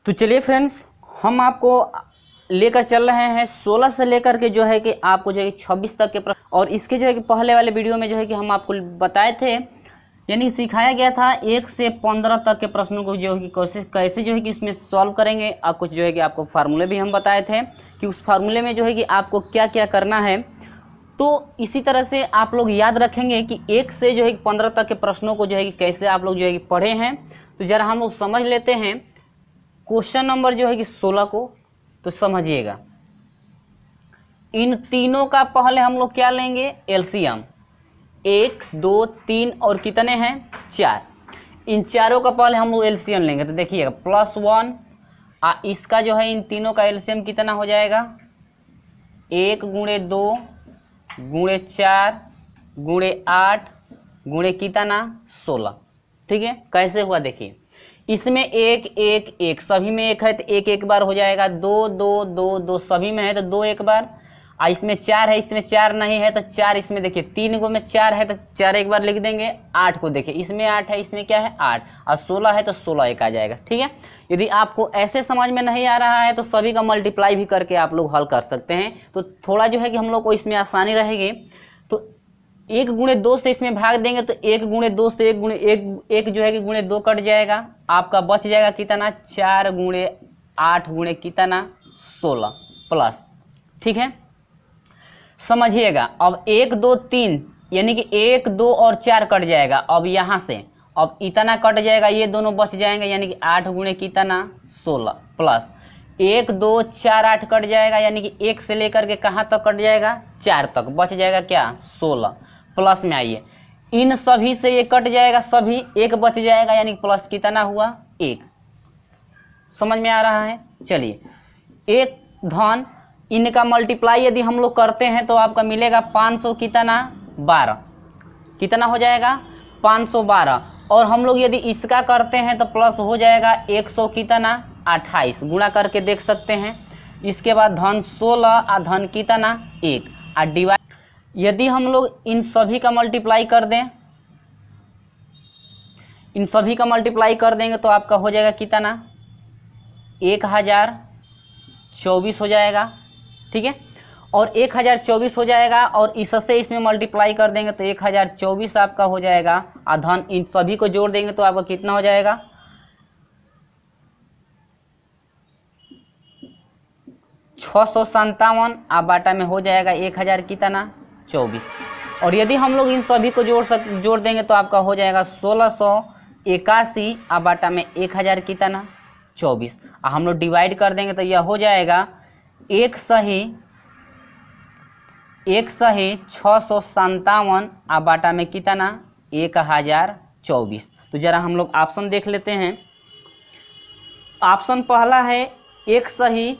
तो चलिए फ्रेंड्स, हम आपको लेकर चल रहे हैं 16 से लेकर के जो है कि आपको जो है 26 तक के प्रश्न। और इसके जो है कि पहले वाले वीडियो में जो है कि हम आपको बताए थे, यानी सिखाया गया था 1 से 15 तक के प्रश्नों को जो है कि कोशिश कैसे जो है कि इसमें सॉल्व करेंगे। और कुछ जो है कि आपको फार्मूले भी हम बताए थे कि उस फार्मूले में जो है कि आपको क्या क्या करना है। तो इसी तरह से आप लोग याद रखेंगे कि 1 से जो है 15 तक के प्रश्नों को जो है कि कैसे आप लोग जो है कि पढ़े हैं। तो ज़रा हम लोग समझ लेते हैं क्वेश्चन नंबर जो है कि 16 को। तो समझिएगा, इन तीनों का पहले हम लोग क्या लेंगे, एलसीएम। 1 2 3 और कितने हैं, 4। इन चारों का पहले हम लोग एलसीएम लेंगे। तो देखिएगा +1, इसका जो है इन तीनों का एलसीएम कितना हो जाएगा, 1 × 2 × 4 × 8 × कितना, 16। ठीक है, कैसे हुआ देखिए, इसमें 1 1 1 सभी में 1 है तो 1 1 बार हो जाएगा। 2 2 2 2 सभी में है तो 2 1 बार। इसमें 4 है, इसमें 4 नहीं है तो 4 इसमें देखिए 3 गो में 4 है तो 4 एक बार लिख देंगे। 8 को देखिए, इसमें 8 है, इसमें क्या है 8, और 16 है तो 16 एक आ जाएगा। ठीक है, यदि आपको ऐसे समझ में नहीं आ रहा है तो सभी का मल्टीप्लाई भी करके आप लोग हल कर सकते हैं। तो थोड़ा जो है कि हम लोग को इसमें आसानी रहेगी। तो 1 × 2 से इसमें भाग देंगे तो 1 × 2 से 1 × 1 जो है कि × 2 कट जाएगा, आपका बच जाएगा कितना, 4 × 8 × कितना, 16 प्लस। ठीक है, समझिएगा। अब 1 2 3 यानी कि 1 2 और 4 कट जाएगा। अब यहाँ से अब इतना कट जाएगा, ये दोनों बच जाएंगे, यानी कि 8 × कितना, 16 प्लस 1 2 4 8 कट जाएगा, यानी कि 1 से लेकर के कहाँ तक कट जाएगा, 4 तक बच जाएगा क्या, 16 प्लस में आइए, इन सभी से ये कट जाएगा, सभी 1 बच जाएगा, यानी प्लस कितना हुआ, 1। समझ में आ रहा है। चलिए, 1 धन इनका मल्टीप्लाई यदि हम लोग करते हैं तो आपका मिलेगा 500 कितना, 12। कितना हो जाएगा, 512। और हम लोग यदि इसका करते हैं तो प्लस हो जाएगा 100 कितना, 28। गुणा करके देख सकते हैं। इसके बाद धन 16 और धन कितना, 1 और डिवाइड। यदि हम लोग इन सभी का मल्टीप्लाई कर दें, इन सभी का मल्टीप्लाई कर देंगे तो आपका हो जाएगा कितना, 1024 हो जाएगा। ठीक है, और 1024 हो जाएगा, और इससे इसमें मल्टीप्लाई कर देंगे तो 1024 आपका हो जाएगा। और धन इन सभी को जोड़ देंगे तो आपका कितना हो जाएगा, 657, आप बाटा में हो जाएगा 1000 कितना, 24। और यदि हम लोग इन सभी को जोड़ देंगे तो आपका हो जाएगा 1681, आप बाटा में 1000 कितना, 24। और हम लोग डिवाइड कर देंगे तो यह हो जाएगा 1 सही 657, आप बाटा में कितना, 1024। तो जरा हम लोग ऑप्शन देख लेते हैं। ऑप्शन पहला है 1 सही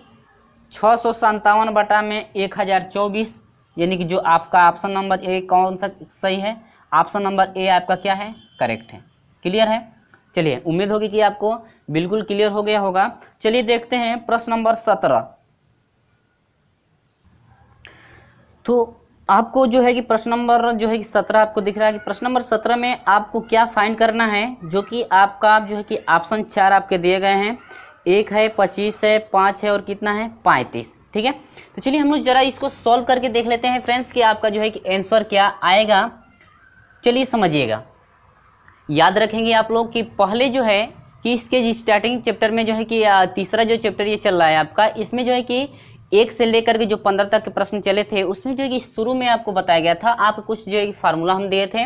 657 बटा में 1024, यानी कि जो आपका ऑप्शन नंबर ए कौन सा सही है, ऑप्शन नंबर ए आपका क्या है, करेक्ट है। क्लियर है। चलिए, उम्मीद होगी कि आपको बिल्कुल क्लियर हो गया होगा। चलिए देखते हैं प्रश्न नंबर 17। तो आपको जो है कि प्रश्न नंबर जो है कि 17 आपको दिख रहा है कि प्रश्न नंबर 17 में आपको क्या फाइंड करना है, जो कि आपका जो है कि ऑप्शन 4 आपके दिए गए हैं। 1 है, 25 है, 5 है और कितना है, 35। ठीक है, तो चलिए हम लोग जरा इसको सॉल्व करके देख लेते हैं फ्रेंड्स कि आपका जो है कि आंसर क्या आएगा। चलिए समझिएगा, याद रखेंगे आप लोग कि पहले जो है कि इसके स्टार्टिंग चैप्टर में जो है कि तीसरा जो चैप्टर ये चल रहा है आपका, इसमें जो है कि 1 से लेकर के जो 15 तक के प्रश्न चले थे, उसमें जो है कि शुरू में आपको बताया गया था, आपको कुछ जो है कि फार्मूला हम दिए थे।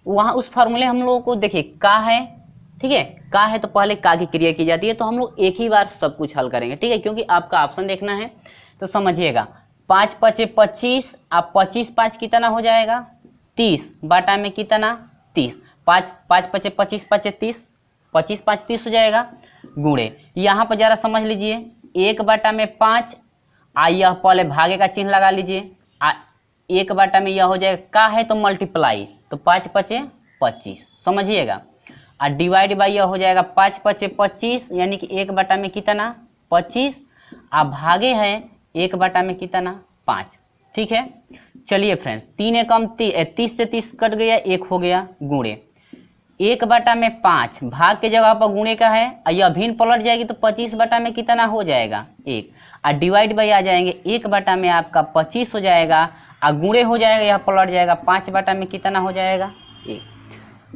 वहाँ उस फार्मूले हम लोगों को देखिए का है, ठीक है, का है तो पहले का की क्रिया की जाती है। तो हम लोग एक ही बार सब कुछ हल करेंगे। ठीक है, क्योंकि आपका ऑप्शन देखना है। तो समझिएगा, 5 5 25, आप 25 5 कितना हो जाएगा, 30, बाटा में कितना, 30। 5 5 5 25 5 30, 25 5 30 हो जाएगा। गुणे यहाँ पर जरा समझ लीजिए, 1 बाटा में 5, यह पहले भागे का चिन्ह लगा लीजिए। 1 बाटा में यह हो जाएगा का है तो मल्टीप्लाई, तो 5 5 25 समझिएगा। और डिवाइड बाई यह हो जाएगा 5 5 25, यानी कि 1 बाटा में कितना, 25, आप भागे है 1 बाटा में कितना, 5। ठीक है, चलिए फ्रेंड्स, 3 एकम 30 से 30 कट गया, 1 हो गया। गुणे 1/5 भाग के जगह पर गुणे का है और यह भिन्न पलट जाएगी तो 25 बटा में कितना हो जाएगा 1 और डिवाइड बाई आ जाएंगे 1 बटा में आपका 25 हो जाएगा और गुणे हो जाएगा यह पलट जाएगा 5 बटा में कितना हो जाएगा 1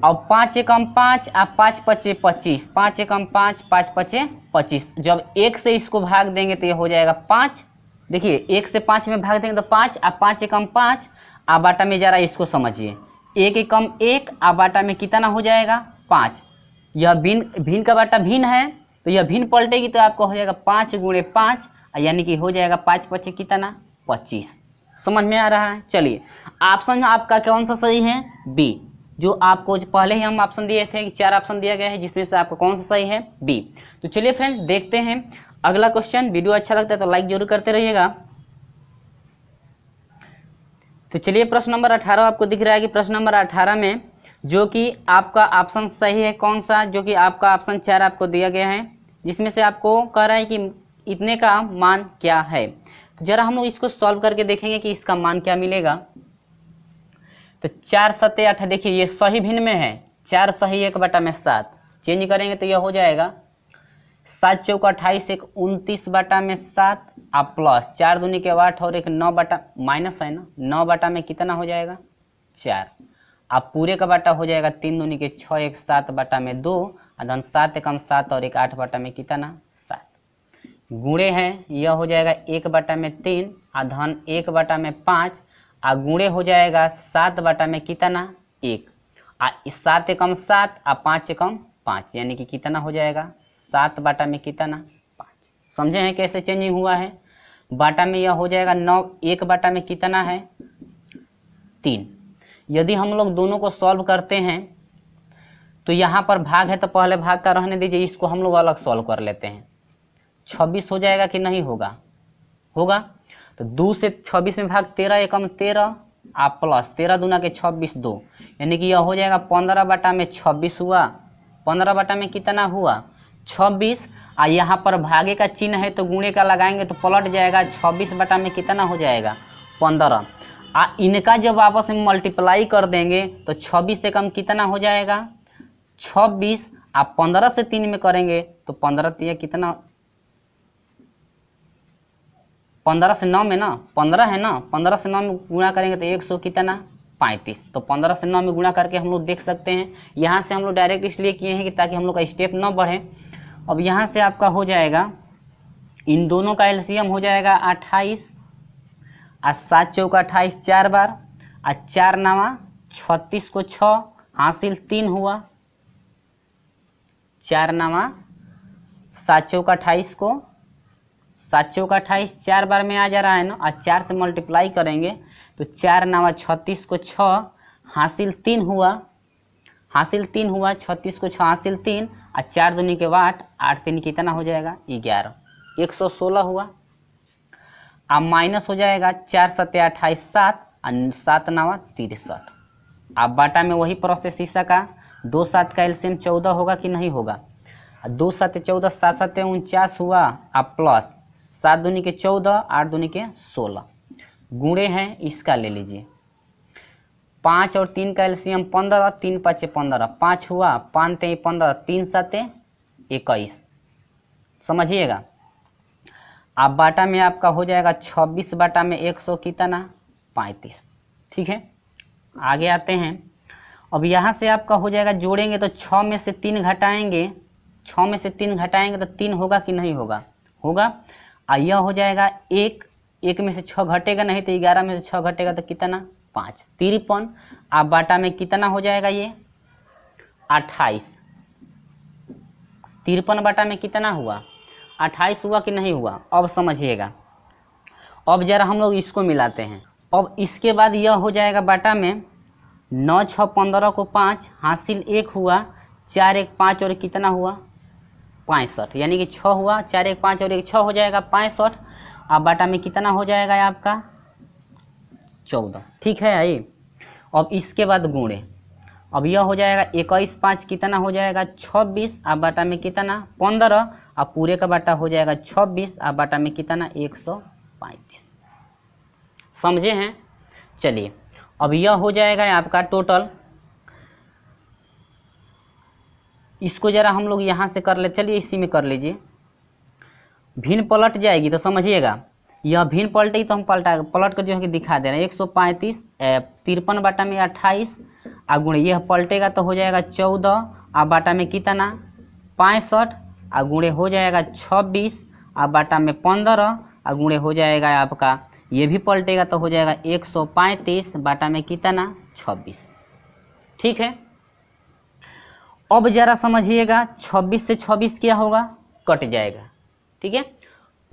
और 5 एकम 5 और 5 पचे 25 5 एकम 5 5 पचे 25 जब 1 से इसको भाग देंगे तो यह हो जाएगा 5। देखिए 1 से 5 में भाग देंगे तो 5 और 5 एकम 5 और बाटा में जरा इसको समझिए 1 एकम 1 और बाटा में कितना हो जाएगा 5। यह भिन्न का बाटा भिन्न है तो यह भिन्न पलटेगी तो आपको हो जाएगा 5 गुणे 5 यानी कि हो जाएगा 5 पचे कितना 25। समझ में आ रहा है। चलिए ऑप्शन आपका कौन सा सही है बी। जो आपको पहले ही हम ऑप्शन दिए थे कि 4 ऑप्शन दिया गया है जिसमें से आपका कौन सा सही है बी। तो चलिए फ्रेंड्स देखते हैं अगला क्वेश्चन। वीडियो अच्छा लगता है तो लाइक जरूर करते रहिएगा। तो चलिए प्रश्न नंबर 18 आपको दिख रहा है कि प्रश्न नंबर 18 में जो कि आपका ऑप्शन सही है कौन सा, जो कि आपका ऑप्शन 4 आपको दिया गया है जिसमें से आपको कह रहा है कि इतने का मान क्या है। तो जरा हम लोग इसको सॉल्व करके देखेंगे कि इसका मान क्या मिलेगा। तो 4 7 8 देखिए ये सही भिन्न में है 4 सही 1/7 चेंज करेंगे तो यह हो जाएगा 7 चौका 28 1 29 बटा में 7 और प्लस 4 दूनी के 8 और 1 9 बटा माइनस है ना 9 बटा में कितना हो जाएगा 4 अब पूरे का बटा हो जाएगा 3 दूनी के 6 1 7 बटा में 2 और धन 7 एकम 7 और 1 8 बटा में कितना 7 गुणे है यह हो जाएगा 1 बटा में 3 और धन 1 बटा में 5 और गुणे हो जाएगा 7 बटा में कितना 1 और 7 एकम 7 और 5 एकम 5 यानी कि कितना हो जाएगा 7 बटा में कितना 5। समझे हैं कैसे चेंजिंग हुआ है। बाटा में यह हो जाएगा 9 1 बटा में कितना है 3। यदि हम लोग दोनों को सॉल्व करते हैं तो यहाँ पर भाग है तो पहले भाग का रहने दीजिए, इसको हम लोग अलग सॉल्व कर लेते हैं। 26 हो जाएगा कि नहीं होगा, होगा। तो 2 से 26 में भाग 13 एकम 13 आप प्लस 13 दूना के 26 2 यानी कि यह हो जाएगा 15 बटा में 26 हुआ। 15 बटा में कितना हुआ 26 और यहाँ पर भागे का चिन्ह है तो गुणे का लगाएंगे तो पलट जाएगा 26 बटा में कितना हो जाएगा 15। इनका जब आपस में मल्टीप्लाई कर देंगे तो 26 से कम कितना हो जाएगा 26 आप 15 से 3 में करेंगे तो 15 कितना 15 से 9 में ना 15 है ना 15 से 9 में गुणा करेंगे तो 100 कितना 35। तो 15 से 9 में गुणा करके हम लोग देख सकते हैं। यहाँ से हम लोग डायरेक्ट इसलिए किए हैं कि ताकि हम लोग का स्टेप न बढ़े। अब यहाँ से आपका हो जाएगा इन दोनों का एलसीएम हो जाएगा 28 और 7 चौका 28 4 बार और 4 9 36 को 6 हासिल 3 हुआ। 4 9 7 चौका 28 को 7 चौका 28 4 बार में आ जा रहा है ना और 4 से मल्टीप्लाई करेंगे तो 4 9 36 को 6 हासिल 3 हुआ। हासिल 3 हुआ 36 को 6 हासिल 3 और 4 दूनी के 8 8 3 कितना हो जाएगा 11 116 हुआ। अब माइनस हो जाएगा 4 7 28 7 और 7 9 63। अब बाटा में वही प्रोसेस ईसा का 2 7 का एलसीएम 14 होगा कि नहीं होगा। 2 7 14 7 7 49 हुआ। अब प्लस 7 दूनी के 14 8 दूनी के 16 गुणे हैं इसका ले लीजिए। 5 और 3 का एलसीएम 15 3 5 15 5 हुआ 5 3 15 3 7 21 समझिएगा। अब बाटा में आपका हो जाएगा 26 बाटा में 100 कितना 35। ठीक है आगे आते हैं। अब यहाँ से आपका हो जाएगा जोड़ेंगे तो 6 में से 3 घटाएंगे 6 में से 3 घटाएंगे तो 3 होगा कि नहीं होगा, होगा। यह हो जाएगा 1 में से 6 घटेगा नहीं तो 11 में से 6 घटेगा तो कितना 5 53। अब बाटा में कितना हो जाएगा ये 28। 53 बाटा में कितना हुआ 28 हुआ कि नहीं हुआ। अब समझिएगा। अब जरा हम लोग इसको मिलाते हैं। अब इसके बाद यह हो जाएगा बाटा में 9 6 15 को 5 हासिल 1 हुआ 4 1 5 और कितना हुआ 65 यानी कि 6 हुआ 4 1 5 और 1 6 हो जाएगा 65। अब बाटा में कितना हो जाएगा आपका 14। ठीक है आई। अब इसके बाद गुणे। अब यह हो जाएगा 21 5 कितना हो जाएगा 26। अब बाटा में कितना 15। अब पूरे का बाटा हो जाएगा 26। अब बाटा में कितना 135 समझे हैं। चलिए अब यह हो जाएगा आपका टोटल इसको जरा हम लोग यहाँ से कर ले, चलिए इसी में कर लीजिए। भिन्न पलट जाएगी तो समझिएगा, यह भिन्न पलटेगी तो हम पलट कर जो है कि दिखा दे रहे हैं। 135 53 बटा में 28 आ गुणे यह पलटेगा तो हो जाएगा 14 आ बाटा में कितना 65 आ गुणे हो जाएगा 26 आ बाटा में 15 आ गुणे हो जाएगा आपका, ये भी पलटेगा तो हो जाएगा 135 बाटा में कितना 26। ठीक है, अब जरा समझिएगा 26 से 26 क्या होगा, कट जाएगा। ठीक है,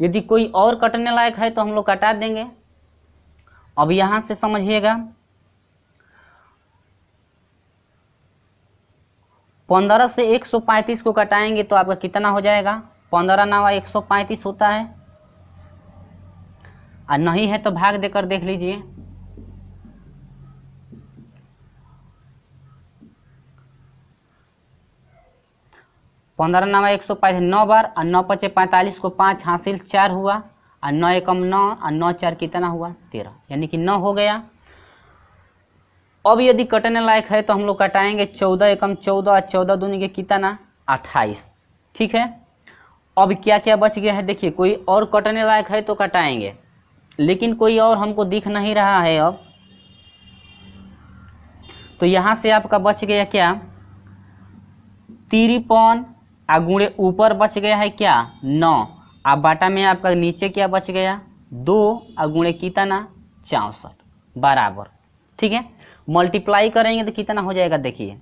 यदि कोई और कटने लायक है तो हम लोग कटा देंगे। अब यहाँ से समझिएगा 15 से 135 को कटाएंगे तो आपका कितना हो जाएगा, 15 9 135 होता है, और नहीं है तो भाग देकर देख लीजिए। पंद्रह 9 135 9 बार और 9 5 45 को 5 हासिल 4 हुआ और 9 एकम 9 और 9 4 कितना हुआ 13, यानी कि 9 हो गया। अब यदि कटने लायक है तो हम लोग कटाएंगे 14 एकम 14 और 14 दूनी के कितना 28। ठीक है, अब क्या क्या बच गया है देखिए, कोई और कटने लायक है तो कटाएंगे, लेकिन कोई और हमको दिख नहीं रहा है अब, तो यहाँ से आपका बच गया क्या 53 आ गुणे ऊपर बच गया है क्या 9 आ बाटा में आपका नीचे क्या बच गया 2 आ गुणे कितना 64 बराबर। ठीक है, मल्टीप्लाई करेंगे तो कितना हो जाएगा देखिए,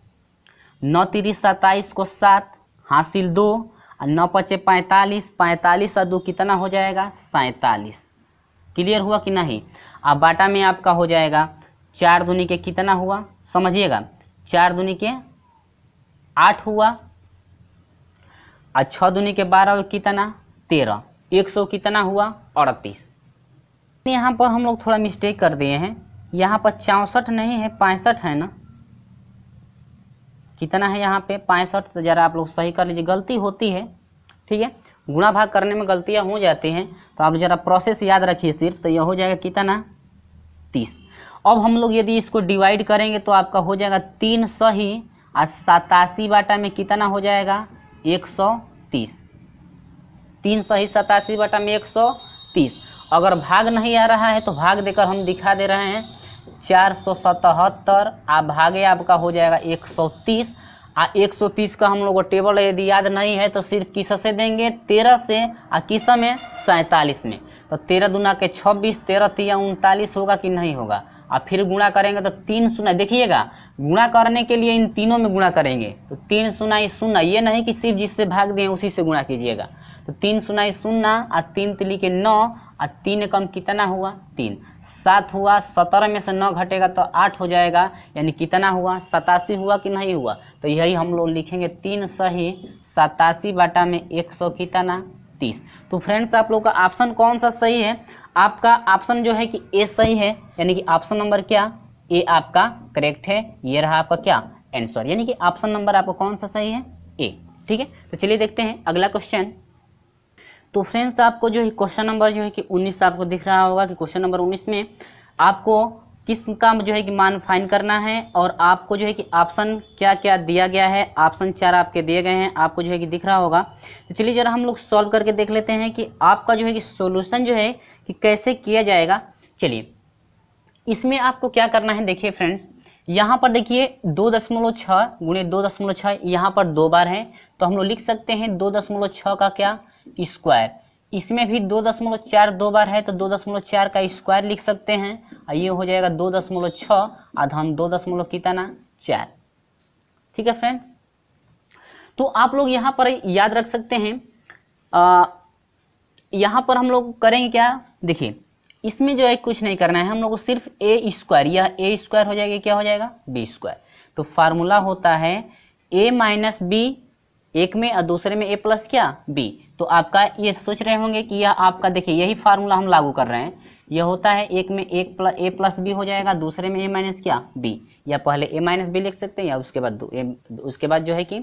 9 3 27 को 7 हासिल 2 और 9 5 45 45 और 2 कितना हो जाएगा 47। क्लियर हुआ कि नहीं। अब बाटा में आपका हो जाएगा 4 दूनी के कितना हुआ समझिएगा, 4 दूनी के 8 हुआ और 6 दूनी के 12 कितना 13, 100 कितना हुआ 38। यहाँ पर हम लोग थोड़ा मिस्टेक कर दिए हैं, यहाँ पर 64 नहीं है 65 है ना, कितना है यहाँ पे 65, तो ज़रा आप लोग सही कर लीजिए, गलती होती है। ठीक है, गुणा भाग करने में गलतियाँ हो जाती हैं, तो आप ज़रा प्रोसेस याद रखिए सिर्फ, तो यह हो जाएगा कितना 30। अब हम लोग यदि इसको डिवाइड करेंगे तो आपका हो जाएगा 3 सही और 87 बाटा में कितना हो जाएगा 130, 3 सही 87 बटा में 130। अगर भाग नहीं आ रहा है तो भाग देकर हम दिखा दे रहे हैं, 477 आप भागे आपका हो जाएगा 130 आ 130 का हम लोग को टेबल यदि याद नहीं है तो सिर्फ किस से देंगे 13 से आ किस में 47 में, तो 13 दूना के 26 13 3 39 होगा कि नहीं होगा। और फिर गुणा करेंगे तो 3 शून्य, देखिएगा गुणा करने के लिए इन तीनों में गुणा करेंगे तो 3 शून्य शून्य, ये नहीं कि सिर्फ जिससे भाग दें उसी से गुणा कीजिएगा, तो 3 शून्य शून्य और 3 तिली के 9 और 3 कम कितना हुआ 3, 7 हुआ, 17 में से 9 घटेगा तो 8 हो जाएगा, यानी कितना हुआ 87 हुआ कि नहीं हुआ। तो यही हम लोग लिखेंगे 3 सही 87 बाटा में 100 कितना 30। तो फ्रेंड्स आप लोग का ऑप्शन कौन सा सही है, आपका ऑप्शन जो है कि ए सही है, यानी कि ऑप्शन नंबर क्या ए आपका करेक्ट है। ये रहा आपका क्या आंसर, यानी कि ऑप्शन नंबर आपका कौन सा सही है ए। ठीक है, तो चलिए देखते हैं अगला क्वेश्चन। तो फ्रेंड्स आपको जो है क्वेश्चन नंबर जो है कि 19 आपको दिख रहा होगा कि क्वेश्चन नंबर 19 में आपको किस का जो है कि मान फाइंड करना है, और आपको जो है कि ऑप्शन क्या क्या दिया गया है, ऑप्शन 4 आपके दिए गए हैं, आपको जो है कि दिख रहा होगा। तो चलिए जरा हम लोग सॉल्व करके देख लेते हैं कि आपका जो है कि सॉल्यूशन जो है कि कैसे किया जाएगा। चलिए इसमें आपको क्या करना है, देखिए फ्रेंड्स यहाँ पर देखिए 2.6 गुणे 2.6 यहाँ पर 2 बार है, तो हम लोग लिख सकते हैं 2.6 का क्या स्क्वायर। इसमें भी 2.4 2 बार है तो 2.4 का स्क्वायर लिख सकते हैं, और ये हो जाएगा 2.6 आधान 2 कितना 4। ठीक है फ्रेंड्स, तो आप लोग यहाँ पर याद रख सकते हैं, यहाँ पर हम लोग करेंगे क्या, देखिए इसमें जो है कुछ नहीं करना है, हम लोग को सिर्फ ए स्क्वायर, यह ए स्क्वायर हो जाएगा, क्या हो जाएगा बी स्क्वायर। तो फार्मूला होता है ए माइनस बी, एक में और दूसरे में ए प्लस क्या बी। तो आपका ये सोच रहे होंगे कि यह आपका देखिए यही फार्मूला हम लागू कर रहे हैं, यह होता है एक में ए प्लस बी हो जाएगा, दूसरे में ए माइनस क्या बी, या पहले ए माइनस बी लिख सकते हैं या उसके बाद जो है कि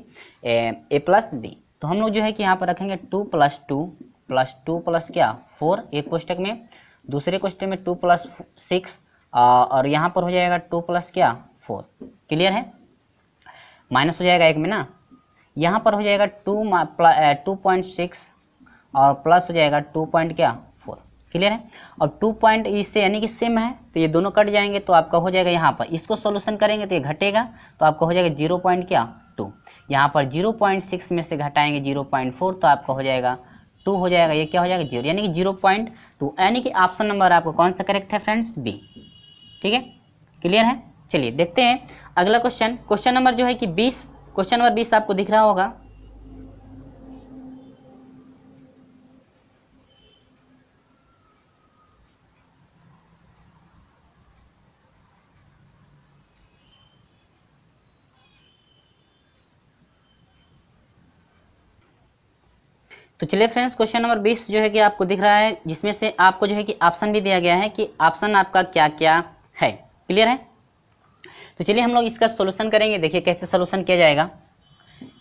ए प्लस बी। तो हम लोग जो है कि यहाँ पर रखेंगे 2 + 2 + 2 + क्या 4 एक कोष्टक में, दूसरे कोष्टक में 2 + 6 और यहाँ पर हो जाएगा 2 + क्या 4। क्लियर है, माइनस हो जाएगा एक में ना, यहाँ पर हो जाएगा 2.6 और प्लस हो जाएगा 2.4। क्लियर है। और 2 पॉइंट इससे यानी कि सेम है तो ये दोनों कट जाएंगे तो आपका हो जाएगा यहाँ पर, इसको सॉल्यूशन करेंगे तो ये घटेगा तो आपका हो जाएगा 0.2। यहाँ पर 0.6 में से घटाएंगे 0.4 तो आपका हो जाएगा 2 हो जाएगा, ये क्या हो जाएगा 0 यानी कि 0.2, यानी कि ऑप्शन नंबर आपको कौन सा करेक्ट है फ्रेंड्स, बी। ठीक है, क्लियर है। चलिए देखते हैं अगला क्वेश्चन। क्वेश्चन नंबर जो है कि 20, क्वेश्चन नंबर 20 आपको दिख रहा होगा। तो चलिए फ्रेंड्स, क्वेश्चन नंबर 20 जो है कि आपको दिख रहा है, जिसमें से आपको जो है कि ऑप्शन भी दिया गया है कि ऑप्शन आपका क्या क्या है। क्लियर है। तो चलिए हम लोग इसका सॉल्यूशन करेंगे। देखिए कैसे सॉल्यूशन किया जाएगा।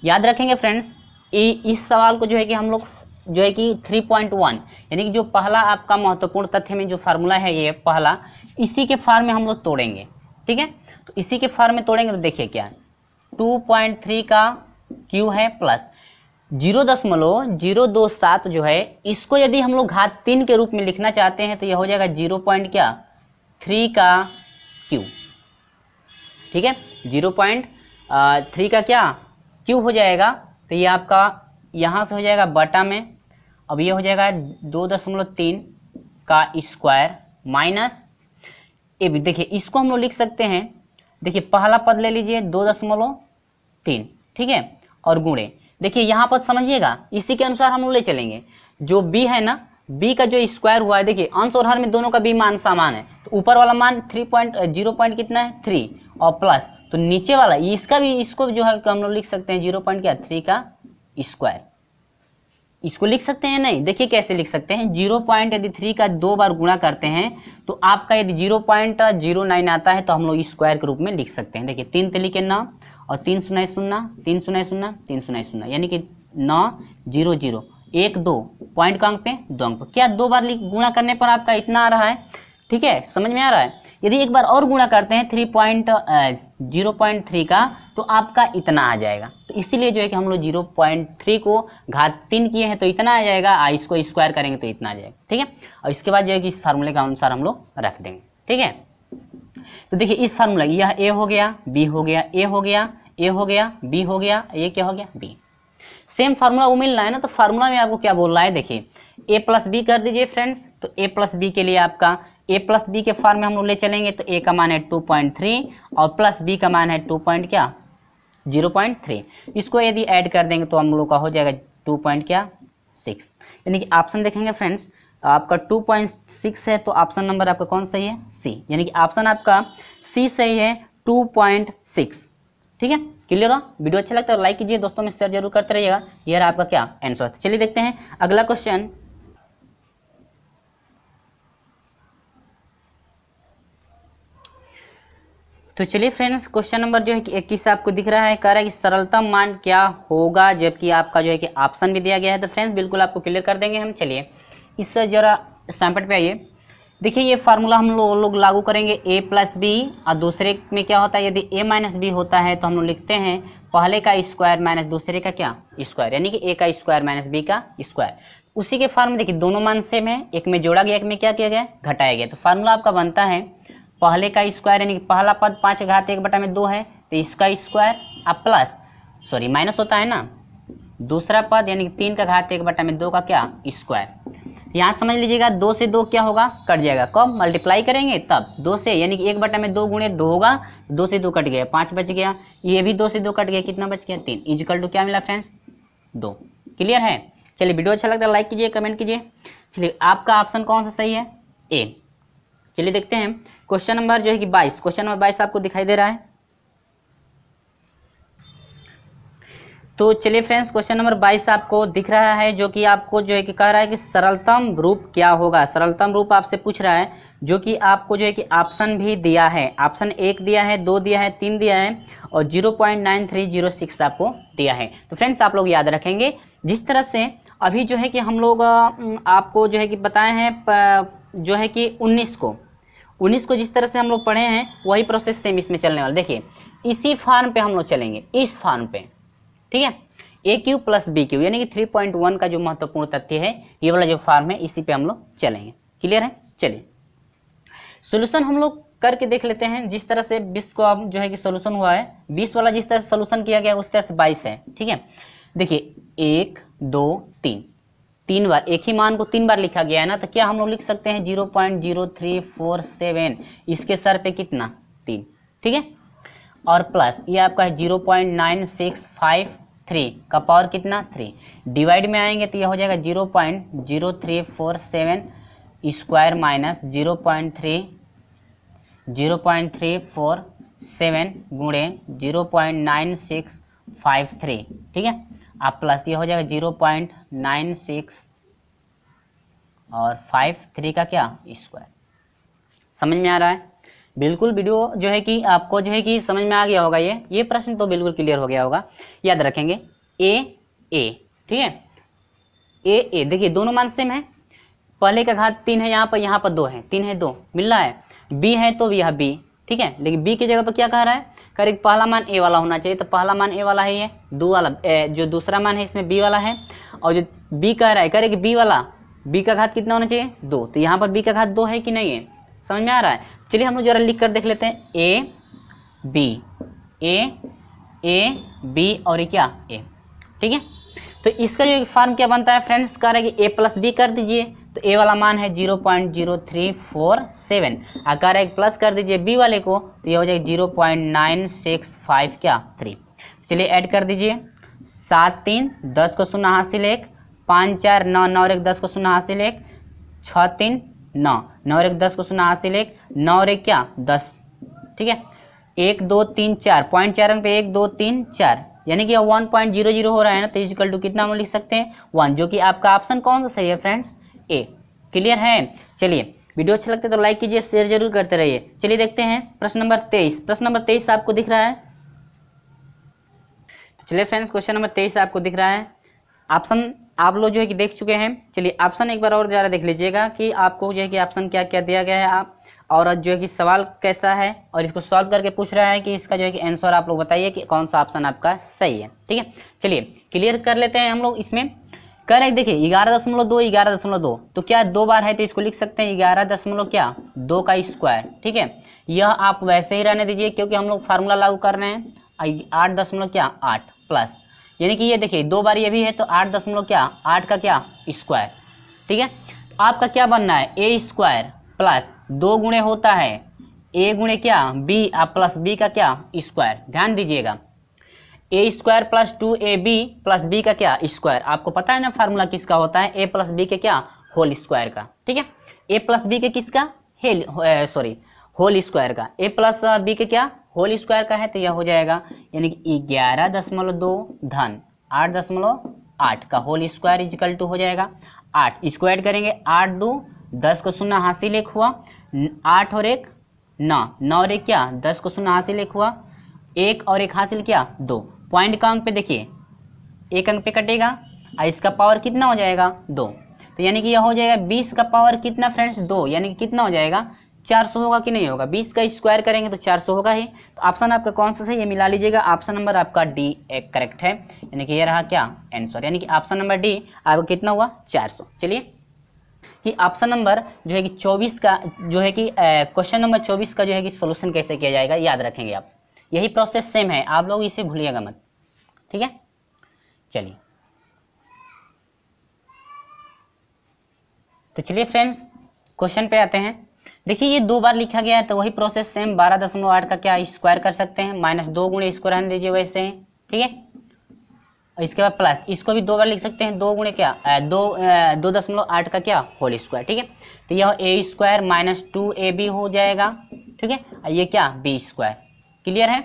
याद रखेंगे फ्रेंड्स, इस सवाल को जो है कि हम लोग जो है कि 3.1 यानी कि जो पहला आपका महत्वपूर्ण तथ्य में जो फार्मूला है ये पहला, इसी के फॉर्म में हम लोग तोड़ेंगे। ठीक है, तो इसी के फॉर्म में तोड़ेंगे तो देखिए क्या 2.3 का क्यू है प्लस 0.027 जो है, इसको यदि हम लोग घात 3 के रूप में लिखना चाहते हैं तो यह हो जाएगा 0.3 का क्यू। ठीक है, 0.3 का क्या क्यू हो जाएगा, तो ये आपका यहाँ से हो जाएगा बटा में, अब ये हो जाएगा 2.3 का स्क्वायर माइनस ए भी। देखिए इसको हम लोग लिख सकते हैं, देखिए पहला पद ले लीजिए 2.3, ठीक है, और गुणे, देखिए यहाँ पर समझिएगा इसी के अनुसार हम लोग ले चलेंगे। जो b है ना, b का जो स्क्वायर हुआ है, देखिए अंश और हर में दोनों का b मान समान है, तो ऊपर वाला मान 0 कितना है 3 और प्लस, तो नीचे वाला इसका भी, इसको जो है हम लोग लिख सकते हैं 0.3 का स्क्वायर। इसको लिख सकते हैं नहीं, देखिए कैसे लिख सकते हैं, 0.3 का 2 बार गुणा करते हैं तो आपका यदि 0.09 आता है तो हम लोग स्क्वायर के रूप में लिख सकते हैं। देखिए 3 तली के 9 और 3 0 0 3 0 0 3 0 0 यानी कि 9 0 0 1 2 पॉइंट का अंक पे 2 अंक पे, क्या 2 बार गुणा करने पर आपका इतना आ रहा है। ठीक है, समझ में आ रहा है। यदि एक बार और गुणा करते हैं 0.3 का तो आपका इतना आ जाएगा। तो इसीलिए जो है कि हम लोग 0.3 को घात 3 किए हैं तो इतना आ जाएगा, इसको स्क्वायर करेंगे तो इतना आ जाएगा। ठीक है, और इसके बाद जो है कि इस फार्मूले के अनुसार हम लोग रख देंगे। ठीक है, तो देखिए इस फार्मूला, यह ए हो गया, बी हो गया, ए हो गया, ए हो गया, बी हो गया, ये क्या हो गया बी। सेम फार्मूला वो मिलना है ना, तो फार्मूला में आपको क्या बोल रहा है, देखिए ए प्लस बी कर दीजिए फ्रेंड्स। तो ए प्लस बी के लिए आपका ए प्लस बी के फॉर्म में हम लोग ले चलेंगे तो ए का मान है 2.3 और प्लस बी का मान है 0.3। इसको यदि ऐड कर देंगे तो हम लोग का हो जाएगा 2.6, यानी कि ऑप्शन देखेंगे फ्रेंड्स, आपका 2.6 है तो ऑप्शन नंबर आपका कौन सही है, सी, यानी कि ऑप्शन आपका सी सही है 2.6। ठीक है, क्लियर हो। वीडियो अच्छा लगता है लाइक कीजिए, दोस्तों में शेयर जरूर करते रहिएगा। ये रहा आपका क्या आंसर। चलिए देखते हैं अगला क्वेश्चन। तो चलिए फ्रेंड्स, क्वेश्चन नंबर जो है कि 21 आपको दिख रहा है, कह रहा है कि सरलतम मान क्या होगा, जबकि आपका जो है कि ऑप्शन भी दिया गया है। तो फ्रेंड्स बिल्कुल आपको क्लियर कर देंगे हम। चलिए इससे जरा सैंपल पे आइए। देखिए ये फार्मूला हम लोग लागू करेंगे a प्लस बी, और दूसरे में क्या होता है, यदि a माइनस बी होता है तो हम लोग लिखते हैं पहले का स्क्वायर माइनस दूसरे का क्या स्क्वायर, यानी कि a का स्क्वायर माइनस b का स्क्वायर। उसी के फॉर्म में देखिए दोनों मान सेम है, एक में जोड़ा गया, एक में क्या किया गया, घटाया गया। तो फार्मूला आपका बनता है पहले का स्क्वायर, यानी कि पहला पद 5 घात 1/2 है तो इसका स्क्वायर, अब प्लस माइनस होता है ना, दूसरा पद यानी कि 3 का घात 1/2 का क्या स्क्वायर। यहाँ समझ लीजिएगा 2 से 2 क्या होगा, कट जाएगा। कब मल्टीप्लाई करेंगे तब 2 से, यानी कि 1/2 गुणे 2 होगा, 2 से 2 कट गया, 5 बच गया, ये भी 2 से 2 कट गया, कितना बच गया 3, इक्वल टू क्या मिला फ्रेंड्स 2। क्लियर है। चलिए वीडियो अच्छा लगता है लाइक कीजिए, कमेंट कीजिए। चलिए आपका ऑप्शन कौन सा सही है, ए। चलिए देखते हैं क्वेश्चन नंबर जो है कि 22, क्वेश्चन नंबर 22 आपको दिखाई दे रहा है। तो चलिए फ्रेंड्स, क्वेश्चन नंबर 22 आपको दिख रहा है, जो कि आपको जो है कि कह रहा है कि सरलतम रूप क्या होगा। सरलतम रूप आपसे पूछ रहा है, जो कि आपको जो है कि ऑप्शन भी दिया है, ऑप्शन 1 दिया है, 2 दिया है, 3 दिया है और 0.9306 आपको दिया है। तो फ्रेंड्स आप लोग याद रखेंगे, जिस तरह से अभी जो है कि हम लोग आपको जो है कि बताए हैं, जो है कि 19 को जिस तरह से हम लोग पढ़े हैं वही प्रोसेस सेम इसमें चलने वाला। देखिए इसी फॉर्म पे हम लोग चलेंगे, इस फॉर्म पे, ठीक है, ए क्यूब प्लस बी क्यूब, यानी कि 3.1 का जो महत्वपूर्ण तथ्य है, ये वाला जो फॉर्म है, इसी पे हम लोग चलेंगे। क्लियर है? चलिए सोल्यूशन हम लोग करके देख लेते हैं। जिस तरह से 20 को अब जो है कि सोल्यूशन हुआ है, 20 वाला जिस तरह से सोल्यूशन किया गया उस तरह से 22 है। ठीक है, देखिए 1 2 3, 3 बार एक ही मान को 3 बार लिखा गया है ना, तो क्या हम लोग लिख सकते हैं 0.0347, इसके सर पे कितना 3, ठीक है, और प्लस ये आपका है 0.9653 का पावर कितना 3, डिवाइड में आएंगे तो यह हो जाएगा 0.0347 स्क्वायर माइनस 0.347 गुणे 0.9653, ठीक है, आप प्लस ये हो जाएगा 0.96 और 53 का क्या स्क्वायर। समझ में आ रहा है? बिल्कुल वीडियो जो है कि आपको जो है कि समझ में आ गया होगा। ये प्रश्न तो बिल्कुल क्लियर हो गया होगा। याद रखेंगे ए, ठीक है, ए देखिए दोनों मान सेम है, पहले का घात 3 है, यहाँ पर 2 है, 3 है 2 मिल रहा है, बी है तो यह बी, ठीक है, लेकिन बी की जगह पर क्या कह रहा है, करें पहला मान ए वाला होना चाहिए, तो पहला मान ए वाला है, ये दो वाला जो दूसरा मान है इसमें बी वाला है, और जो बी कह रहा है करें कि बी वाला, बी का घात कितना होना चाहिए 2, तो यहाँ पर बी का घात 2 है कि नहीं है, समझ में आ रहा है? चलिए हम लोग जरा लिख कर देख लेते हैं, ए बी और ये क्या ए, ठीक है। तो इसका जो फॉर्म क्या बनता है फ्रेंड्स, कह रहे हैं कि ए प्लस बी कर दीजिए, तो ए वाला मान है 0.0347, अगर एक प्लस कर दीजिए बी वाले को तो ये हो जाएगा 0.965 क्या 3। चलिए ऐड कर दीजिए, 7 3 10 को 0 हासिल 1, 5 4 9 9 और 1 10 को 0 हासिल 1, 6 3 9 9 और 1 10 को 0 हासिल 1, 9 और 1 क्या 10, ठीक है, 1 2 3 4 पॉइंट 4 पे 1 2 3 4, यानी कि 1.00 हो रहा है ना, तो इक्वल टू कितना हम लिख सकते हैं 1, जो कि आपका ऑप्शन कौन सा सही है फ्रेंड्स, ए। क्लियर है? चलिए वीडियो अच्छा लगता है तो लाइक कीजिए, शेयर जरूर करते रहिए। चलिए देखते हैं प्रश्न नंबर 23। प्रश्न नंबर 23 आपको दिख रहा है, तो चलिए फ्रेंड्स क्वेश्चन नंबर 23 आपको दिख रहा है। ऑप्शन आप लोग जो है कि देख चुके हैं, चलिए ऑप्शन एक बार और ज़रा देख लीजिएगा कि आपको जो है कि ऑप्शन क्या क्या दिया गया है, आप और जो है कि सवाल कैसा है, और इसको सॉल्व करके पूछ रहा है कि इसका जो है कि आंसर आप लोग बताइए कि कौन सा ऑप्शन आपका सही है, ठीक है। चलिए क्लियर कर लेते हैं हम लोग। इसमें कर रहे देखिए 11.2 11.2, तो क्या 2 बार है तो इसको लिख सकते हैं 11.2 का स्क्वायर, ठीक है। यह आप वैसे ही रहने दीजिए क्योंकि हम लोग फार्मूला लागू कर रहे हैं, 8 प्लस, यानी कि ये देखिए 2 बार ये भी है तो 8 का क्या स्क्वायर, ठीक है। आपका क्या बनना है ए स्क्वायर प्लस 2 गुणे होता है ए गुणे क्या बी, आप प्लस बी का क्या स्क्वायर, ध्यान दीजिएगा, A square plus 2ab plus B का क्या स्क्वायर। आपको पता है ना फार्मूला किसका होता है, ए प्लस बी के क्या होल स्क्वायर का, ठीक है, ए प्लस बी के किसका होल स्क्वायर का, ए प्लस बी के क्या होल स्क्वायर का है, तो यह हो जाएगा यानी कि 11.2 धन 8.8 का होल स्क्वायर इक्वल टू हो जाएगा 8, इसको ऐड करेंगे 8 2 10 को 0 हासिल 1 हुआ, 8 और 1 9 9 और 1 क्या 10 को 0 हासिल 1 हुआ, 1 और 1 हासिल क्या 2, पॉइंट का अंक पे देखिए 1 अंक पे कटेगा और इसका पावर कितना हो जाएगा 2, तो यानी कि यह हो जाएगा 20 का पावर कितना फ्रेंड्स 2, यानी कि कितना हो जाएगा 400 होगा कि नहीं होगा, 20 का स्क्वायर करेंगे तो 400 होगा ही। तो ऑप्शन आपका कौन सा सही है मिला लीजिएगा, ऑप्शन नंबर आपका डी एक करेक्ट है, यानी कि ये रहा क्या आंसर, यानी कि ऑप्शन नंबर डी आपका कितना हुआ 400। चलिए कि ऑप्शन नंबर जो है कि 24 का जो है कि क्वेश्चन नंबर 24 का जो है कि सोल्यूशन कैसे किया जाएगा याद रखेंगे आप, यही प्रोसेस सेम है, आप लोग इसे भूलिएगा मत, ठीक है। चलिए तो चलिए फ्रेंड्स क्वेश्चन पे आते हैं। देखिए ये 2 बार लिखा गया है तो वही प्रोसेस सेम 12.8 का क्या स्क्वायर कर सकते हैं, -2 गुणे इसको रहने दीजिए वैसे ही, ठीक है, और इसके बाद प्लस इसको भी 2 बार लिख सकते हैं, 2 गुणे क्या 2.8 का क्या होल स्क्वायर, ठीक है। तो यह ए स्क्वायर माइनस 2ab हो जाएगा, ठीक है, और ये क्या बी स्क्वायर। क्लियर है?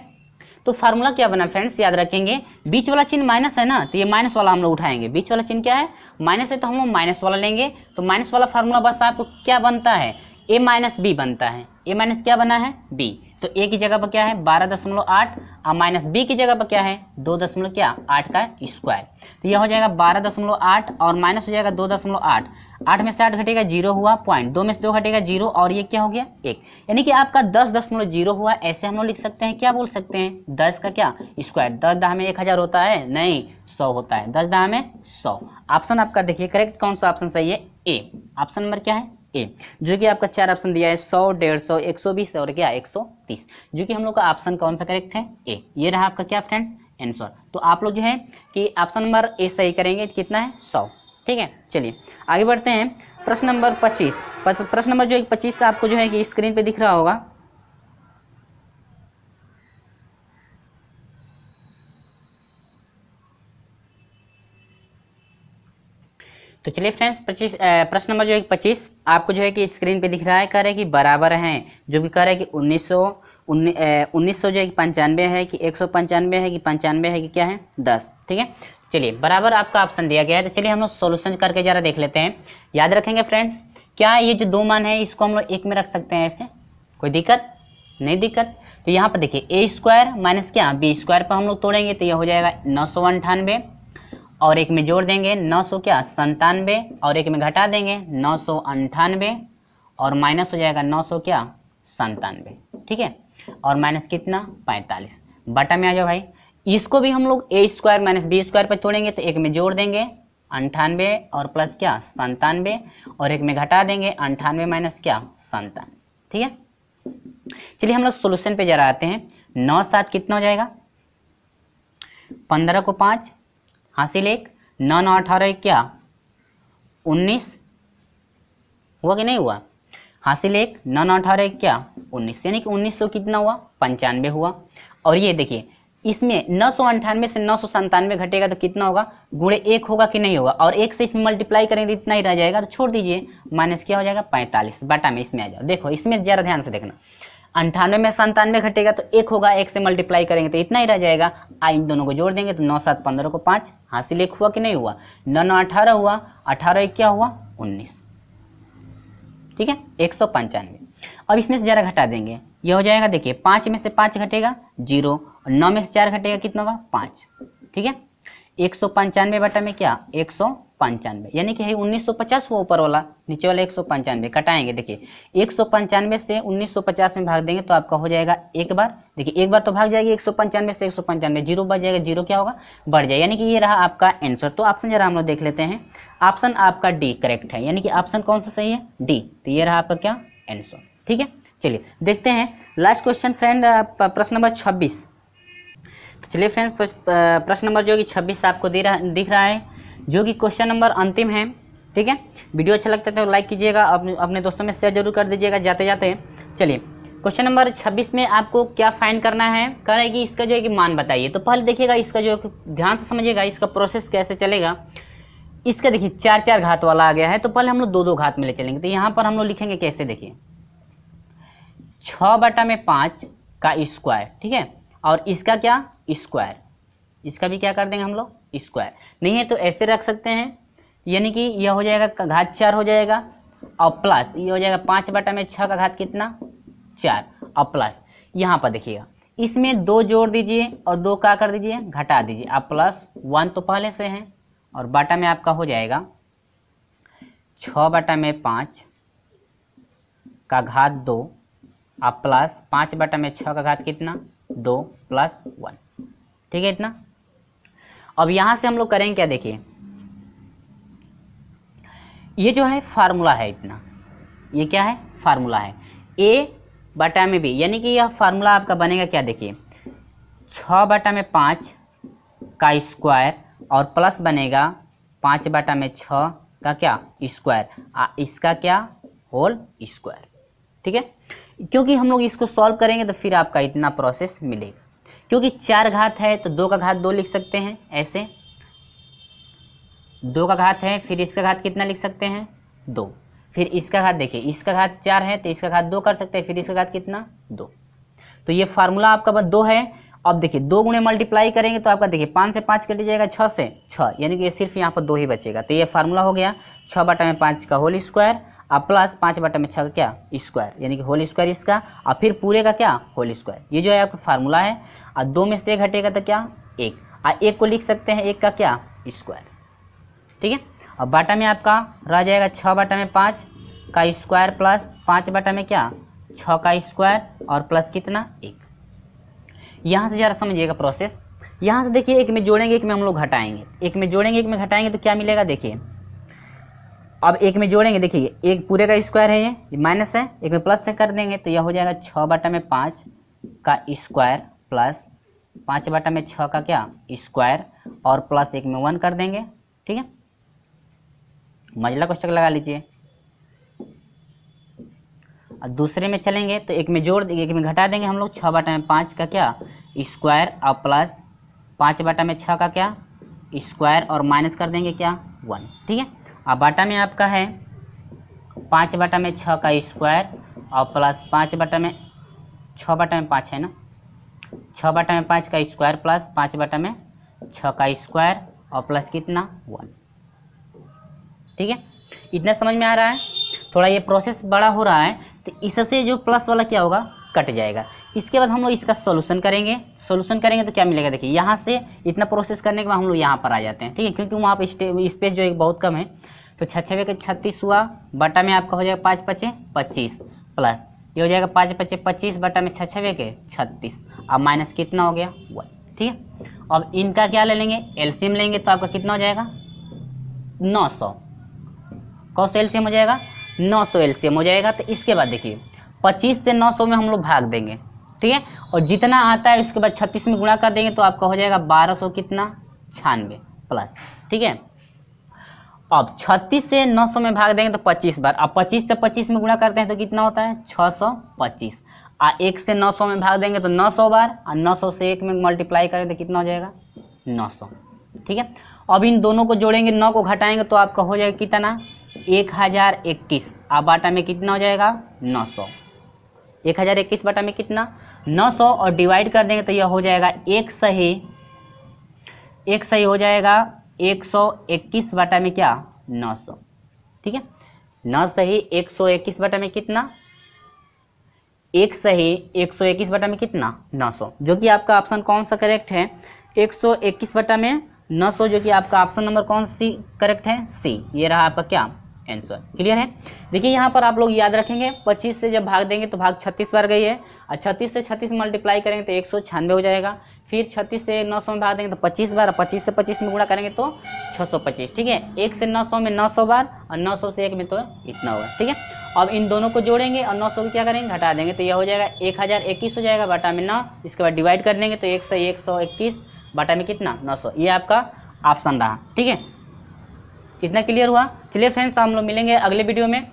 तो फार्मूला क्या बना फ्रेंड्स याद रखेंगे, बीच वाला चिन्ह माइनस है ना, तो ये माइनस वाला हम लोग उठाएंगे, बीच वाला चिन्ह क्या है माइनस है तो हम लोग माइनस वाला लेंगे, तो माइनस वाला फार्मूला बस आपको क्या बनता है ए माइनस बी बनता है, ए माइनस क्या बना है बी, तो a की जगह पर क्या है 12.8 और माइनस b की जगह पर क्या है 2.8 का स्क्वायर। तो यह हो जाएगा 12.8 और माइनस हो जाएगा 2.8। 8 में से 8 घटेगा 0 हुआ पॉइंट, 2 में से 2 घटेगा 0 और ये क्या हो गया 1, यानी कि आपका 10.0 हुआ। ऐसे हम लोग लिख सकते हैं, क्या बोल सकते हैं 10 का क्या स्क्वायर। 10 दहा में 1000 होता है, नहीं 100 होता है, 10 दहा में 100। ऑप्शन आपका देखिए करेक्ट कौन सा ऑप्शन सही है, ए। ऑप्शन नंबर क्या है ए, जो कि आपका 4 ऑप्शन दिया है 100, 150, 120 और क्या 130, जो कि हम लोग का ऑप्शन कौन सा करेक्ट है ए। ये रहा आपका क्या फ्रेंड्स आंसर। तो आप लोग जो है कि ऑप्शन नंबर ए सही करेंगे, कितना है 100। ठीक है, चलिए आगे बढ़ते हैं। प्रश्न नंबर 25। प्रश्न नंबर जो 25 आपको जो है कि स्क्रीन पे दिख रहा होगा। तो चलिए फ्रेंड्स प्रश्न नंबर जो है 25 आपको जो है कि स्क्रीन पे दिख रहा है, कह रहे हैं कि बराबर हैं, जो भी कह रहे हैं कि 1900 जो है कि 95 है कि 195 है कि 95 है कि क्या है 10। ठीक है, चलिए बराबर आपका ऑप्शन दिया गया है। तो चलिए हम लोग सोल्यूशन करके जरा देख लेते हैं। याद रखेंगे फ्रेंड्स, क्या ये जो दो मान है इसको हम लोग एक में रख सकते हैं ऐसे, कोई दिक्कत नहीं दिक्कत। तो यहाँ पर देखिए ए स्क्वायर माइनस क्या बी स्क्वायर पर हम लोग तोड़ेंगे तो यह हो जाएगा 998 और एक में जोड़ देंगे 900 क्या 97 और एक में घटा देंगे 998 और माइनस हो जाएगा 900 क्या 97। ठीक है, और माइनस कितना 45 बटा में आ जाओ भाई। इसको भी हम लोग ए स्क्वायर माइनस बी स्क्वायर पर तोड़ेंगे तो एक में जोड़ देंगे 98 और प्लस क्या 97 और एक में घटा देंगे 98 माइनस क्या 97। ठीक है, चलिए हम लोग सोल्यूशन पे जरा आते हैं। 9 7 कितना हो जाएगा 15 को 5 हासिल 1, 9 9 18 क्या 19 हुआ कि नहीं हुआ, हासिल 1, 9 9 18 क्या 19, यानी कि 1900 कितना हुआ 95 हुआ। और ये देखिए इसमें 998 से 997 घटेगा तो कितना होगा गुणे 1 होगा कि नहीं होगा, और 1 से इसमें मल्टीप्लाई करेंगे तो इतना ही रह जाएगा, तो छोड़ दीजिए माइनस क्या हो जाएगा 45 बटा में इसमें आ जाओ। देखो इसमें जरा ध्यान से देखना, 98 में 97 घटेगा तो 1 होगा, 1 से मल्टीप्लाई करेंगे तो इतना ही रह जाएगा। इन दोनों को जोड़ देंगे तो 9 7 15 को 5 हासिल 1 हुआ कि नहीं हुआ, 9 9 18 हुआ, 18 क्या हुआ 19। ठीक है 195। अब इसमें से जरा घटा देंगे, ये हो जाएगा देखिए 5 में से 5 घटेगा 0 और 9 में से 4 घटेगा कितना होगा 5। ठीक है 195 बटा में क्या 195, यानी कि 1950 हुआ ऊपर वाला, नीचे वाला 195 कटाएंगे। देखिए 195 से 1950 में भाग देंगे तो आपका हो जाएगा एक बार, देखिए एक बार तो भाग जाएगी 195 से 195, जीरो बच जाएगा, जीरो क्या होगा बढ़ जाएगा, यानी कि ये रहा आपका आंसर। तो ऑप्शन जरा हम लोग देख लेते हैं, ऑप्शन आपका डी करेक्ट है, यानी कि ऑप्शन कौन सा सही है डी। तो ये रहा आपका क्या आंसर। ठीक है, चलिए देखते हैं लास्ट क्वेश्चन फ्रेंड, प्रश्न नंबर 26। चलिए फ्रेंड्स प्रश्न नंबर जो कि 26 आपको दिख रहा है, जो कि क्वेश्चन नंबर अंतिम है। ठीक है, वीडियो अच्छा लगता है तो लाइक कीजिएगा, अपने दोस्तों में शेयर जरूर कर दीजिएगा जाते जाते। चलिए क्वेश्चन नंबर 26 में आपको क्या फाइंड करना है, कह रहे हैं कि इसका जो है कि मान बताइए। तो पहले देखिएगा इसका जो ध्यान से समझिएगा इसका प्रोसेस कैसे चलेगा। इसका देखिए 4 4 घात वाला आ गया है, तो पहले हम लोग 2 2 घात में ले चलेंगे। तो यहाँ पर हम लोग लिखेंगे कैसे, देखिए 6 बटा में 5 का स्क्वायर। ठीक है, और इसका क्या स्क्वायर, इसका भी क्या कर देंगे हम लोग स्क्वायर, नहीं है तो ऐसे रख सकते हैं, यानी कि यह हो जाएगा घात 4 हो जाएगा और प्लस ये हो जाएगा 5 बटा में 6 का घात कितना 4 और प्लस यहाँ पर देखिएगा इसमें 2 जोड़ दीजिए और 2 क्या कर दीजिए घटा दीजिए, आप प्लस 1 तो पहले से है और बटा में आपका हो जाएगा 6 बटा में 5 का घात 2 आप प्लस 5 बटा में 6 का घात कितना 2 प्लस 1। ठीक है इतना। अब यहां से हम लोग करेंगे क्या, देखिए ये जो है फार्मूला है इतना, ये क्या है फार्मूला है a बटा में b, यानी कि यह फार्मूला आपका बनेगा क्या, देखिए 6 बटा में 5 का स्क्वायर और प्लस बनेगा 5 बटा में 6 का क्या स्क्वायर, इसका क्या होल स्क्वायर। ठीक है, क्योंकि हम लोग इसको सॉल्व करेंगे तो फिर आपका इतना प्रोसेस मिलेगा, क्योंकि 4 घात है तो 2 का घात 2 लिख सकते हैं ऐसे, 2 का घात है फिर इसका घात कितना लिख सकते हैं 2, फिर इसका घात देखिए इसका घात 4 है तो इसका घात 2 कर सकते हैं, फिर इसका घात कितना 2। तो ये फार्मूला आपका बस 2 है। अब देखिए 2 गुणे मल्टीप्लाई करेंगे तो आपका देखिए 5 से 5 कट जाएगा, 6 से 6, यानी कि ये सिर्फ यहाँ पर 2 ही बचेगा। तो ये फार्मूला हो गया 6 बटा में 5 का होल स्क्वायर और प्लस 5/6 का क्या स्क्वायर, यानी कि होल स्क्वायर इसका, और फिर पूरे का क्या होल स्क्वायर। ये जो है आपका फार्मूला है। और 2 में से 1 हटेगा तो क्या 1, और 1 को लिख सकते हैं 1 का क्या स्क्वायर। ठीक है, और बाटा में आपका रह जाएगा 6/5 का स्क्वायर प्लस 5 में क्या 6 का स्क्वायर और प्लस कितना 1। यहाँ से ज़रा समझिएगा प्रोसेस। यहाँ से देखिए, एक में जोड़ेंगे एक में हम लोग घटाएंगे, एक में जोड़ेंगे एक में घटाएंगे तो क्या मिलेगा देखिए। अब एक में जोड़ेंगे, देखिए एक पूरे का स्क्वायर है, ये माइनस है, एक में प्लस से कर देंगे तो यह हो जाएगा 6/5 का स्क्वायर प्लस 5/6 का क्या स्क्वायर और प्लस 1 में 1 कर देंगे। ठीक है, मजला कोष्टक लगा लीजिए। और दूसरे में चलेंगे तो एक में जोड़ देंगे एक में घटा देंगे हम लोग 6/5 का क्या स्क्वायर और प्लस 5/6 का क्या स्क्वायर और माइनस कर देंगे क्या 1। ठीक है, अब बाटा में आपका है 5/6 का स्क्वायर और प्लस 6/5 है ना, 6/5 का स्क्वायर प्लस 5/6 का स्क्वायर और प्लस कितना 1। ठीक है, इतना समझ में आ रहा है। थोड़ा ये प्रोसेस बड़ा हो रहा है तो इससे जो प्लस वाला क्या होगा कट जाएगा। इसके बाद हम लोग इसका सॉल्यूशन करेंगे। सॉल्यूशन करेंगे तो क्या मिलेगा देखिए, यहाँ से इतना प्रोसेस करने के बाद हम लोग यहाँ पर आ जाते हैं। ठीक है, क्योंकि वहाँ पर स्पेस जो है बहुत कम है। तो 6×6 का 36 हुआ, बटा में आपका हो जाएगा 5×5 25 प्लस ये हो जाएगा 5×5 25 बटा में 6×6 के 36 अब माइनस कितना हो गया 1। ठीक है, अब इनका क्या ले लेंगे एलसीएम लेंगे तो आपका कितना हो जाएगा 900। कौन सा एलसीएम हो जाएगा 900 एलसीएम हो जाएगा। तो इसके बाद देखिए 25 से 900 में हम लोग भाग देंगे। ठीक है, और जितना आता है उसके बाद 36 में गुणा कर देंगे तो आपका हो जाएगा 1200 कितना 96 प्लस। ठीक है, अब 36 से 900 में भाग देंगे तो 25 बार। अब 25 से 25 में गुणा करते हैं तो कितना होता है 625। और 1 से 900 में भाग देंगे तो 900 बार, और 900 से 1 में मल्टीप्लाई करें तो कितना हो जाएगा 900। ठीक है, अब इन दोनों को जोड़ेंगे 9 को घटाएंगे तो आपका हो जाएगा कितना 1021। अब बाटा में कितना हो जाएगा 900। 1021 बाटा में कितना 900 और डिवाइड कर देंगे तो यह हो जाएगा एक सही हो जाएगा 121 बाटा में क्या 900। ठीक है, 9 सही 121 बाटा में कितना एक सही 121 बटा में कितना 900, जो कि आपका ऑप्शन कौन सा करेक्ट है 121 बटा में 900, जो कि आपका ऑप्शन नंबर कौन सी करेक्ट है सी। ये रहा आपका क्या आंसर। क्लियर है। देखिए यहाँ पर आप लोग याद रखेंगे 25 से जब भाग देंगे तो भाग 36 बार गई है, और 36 से 36 मल्टीप्लाई करेंगे तो 196 हो जाएगा। फिर 36 से 900 में भाग देंगे तो 25 बार, 25 से 25 में गुणा करेंगे तो 625। ठीक है, 1 से 900 में 900 बार और 900 से 1 में तो इतना होगा। ठीक है, अब इन दोनों को जोड़ेंगे और 900 को क्या करेंगे घटा देंगे तो यह हो जाएगा 1021 हो जाएगा बटा में 9। इसके बाद डिवाइड कर देंगे तो 1 से 121 बटा में कितना 900। ये आपका ऑप्शन रहा। ठीक है, कितना क्लियर हुआ। चलिए फ्रेंड्स, हम लोग मिलेंगे अगले वीडियो में।